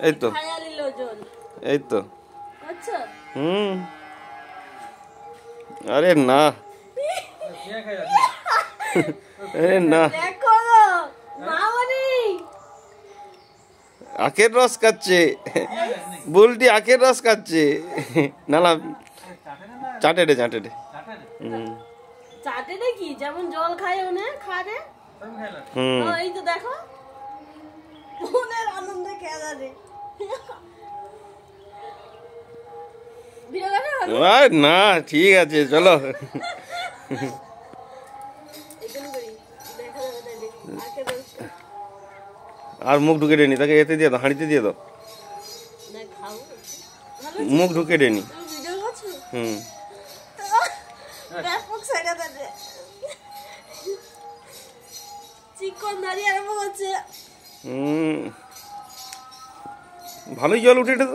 এই তো এই তো আরে না আরে না আখের রস খাচ্ছে বুলটি আখের রস খাচ্ছে না না চাটে রে চাটে নাকি যেমন জল খায় ওনে খারে এই তো দেখো মনের আনন্দে খেলা রে না ঠিক আছে চলো আর মুখ ঢুকে দেনি তাকে এতে দিয়ে দাও হাঁড়িতে দিয়ে দাও মুখ ঢুকে দেনি ভালোই জল উঠে তো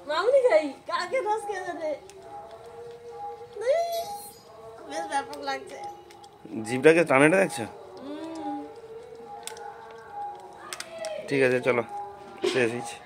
মামনি খাই কাকে রস খেয়ে দে বেশ ব্যাপক লাগছে জিভটাকে টানেটা দেখছো ঠিক আছে চলো শেষ হয়েছে